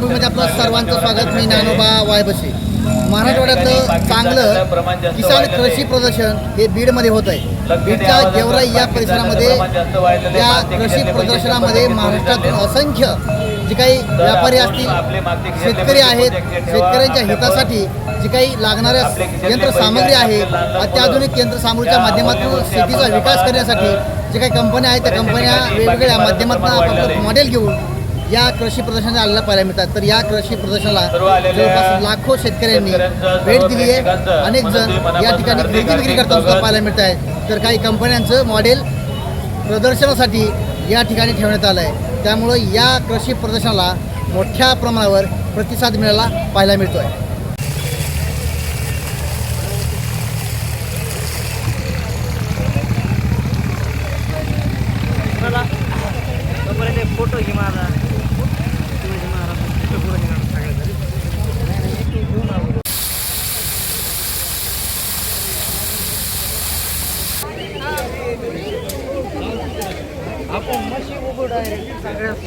दीक्षाभूमीमध्ये आपलं सर्वांचं स्वागत. मी ज्ञानोबा वायबसे. मराठवाड्यातलं चांगलं किसान कृषी प्रदर्शन हे बीडमध्ये होत आहे. बीडच्या गेवराई या परिसरामध्ये या कृषी प्रदर्शनामध्ये महाराष्ट्रातून असंख्य जे काही व्यापारी असतील, शेतकरी आहेत, शेतकऱ्यांच्या हितासाठी जी काही लागणाऱ्या यंत्रसामग्री आहे, अत्याधुनिक यंत्रसामग्रीच्या माध्यमातून शेतीचा विकास करण्यासाठी जे काही कंपन्या आहेत त्या कंपन्या वेगवेगळ्या माध्यमातून आपण मॉडेल घेऊन या कृषी प्रदर्शनाला आलेला पाहायला मिळतात. तर या कृषी प्रदर्शनाला जवळपास लाखो शेतकऱ्यांनी भेट दिली आहे. अनेक जण या ठिकाणी खरेदी विक्री करताना सुद्धा पाहायला मिळत आहे. तर काही कंपन्यांचं मॉडेल प्रदर्शनासाठी या ठिकाणी ठेवण्यात आलं आहे. त्यामुळं या कृषी प्रदर्शनाला मोठ्या प्रमाणावर प्रतिसाद मिळायला पाहायला मिळतो आहे. फोटो घे माझा आपण मशी उघड आहे सगळ्यात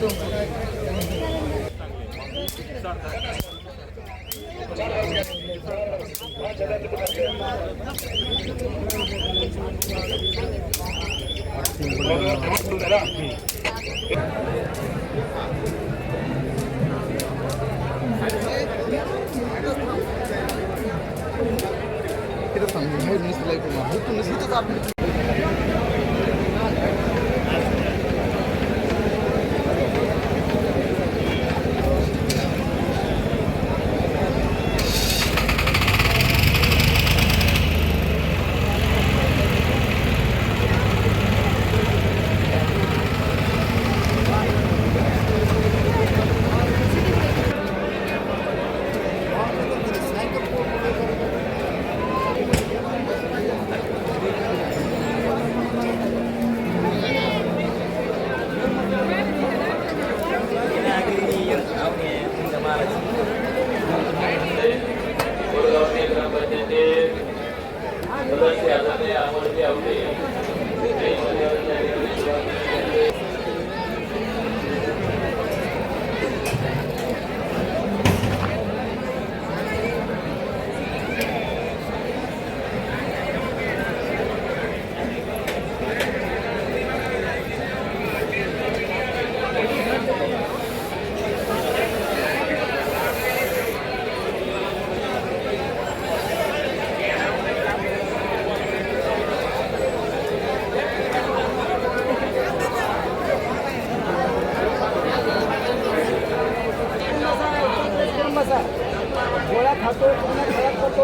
गोळ्या खातो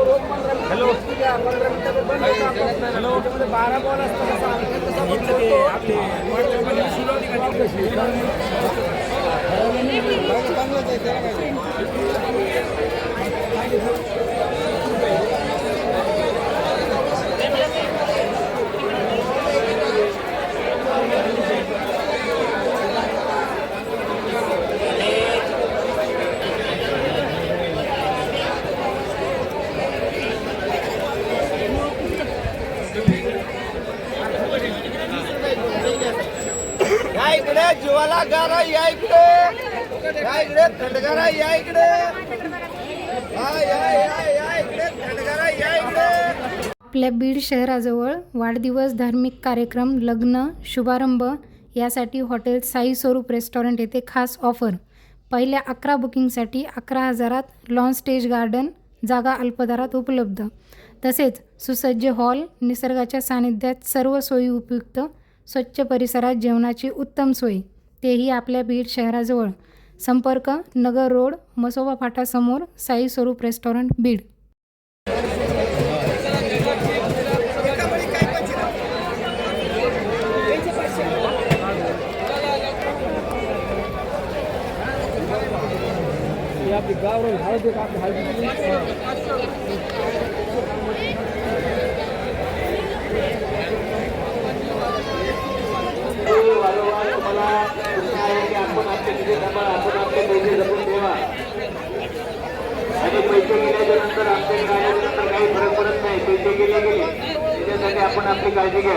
रोज 15 मिनिटं बंद होतो. 12 बॉल असतात इकडे जीवाला गारा या इकडे थंडगारा या इकडे थंडगारा या इकडे. आपल्या बीड शहराजवळ वाढदिवस, धार्मिक कार्यक्रम, लग्न, शुभारंभ यासाठी हॉटेल साई स्वरूप रेस्टॉरंट येथे खास ऑफर. पहिल्या 11 बुकिंगसाठी 11,000 लॉन स्टेज गार्डन, जागा अल्पदरात उपलब्ध. तसेच सुसज्ज हॉल, निसर्गाच्या सानिध्यात सर्व सोयी उपयुक्त, स्वच्छ परिसरात जेवणाची उत्तम सोय, तेही आपल्या बीड शहराजवळ. संपर्क नगर रोड, मसोबा फाटासमोर, साई स्वरूप रेस्टॉरंट, बीड. पैसे गेल्यानंतर आपल्या गाड्यानंतर काही फरक पडत नाही. पैसे गेले त्याच्यासाठी आपण आपली काळजी घ्या.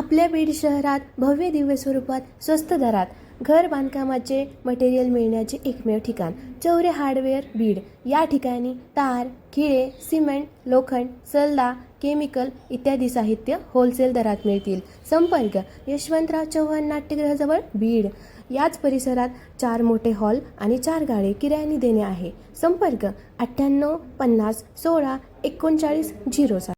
आपल्या बीड शहरात भव्य दिव्य स्वरूपात स्वस्त दरात घर बांधकामाचे मटेरियल मिळण्याचे एकमेव ठिकाण चौरे हार्डवेअर बीड. या ठिकाणी तार, खिळे, सिमेंट, लोखंड, सल्ला, केमिकल इत्यादी साहित्य होलसेल दरात मिळतील. संपर्क यशवंतराव चव्हाण नाट्यगृहाजवळ बीड. याच परिसरात 4 मोठे हॉल आणि 4 गाळे किरायाने देणे आहे. संपर्क 98 50 16 39 07.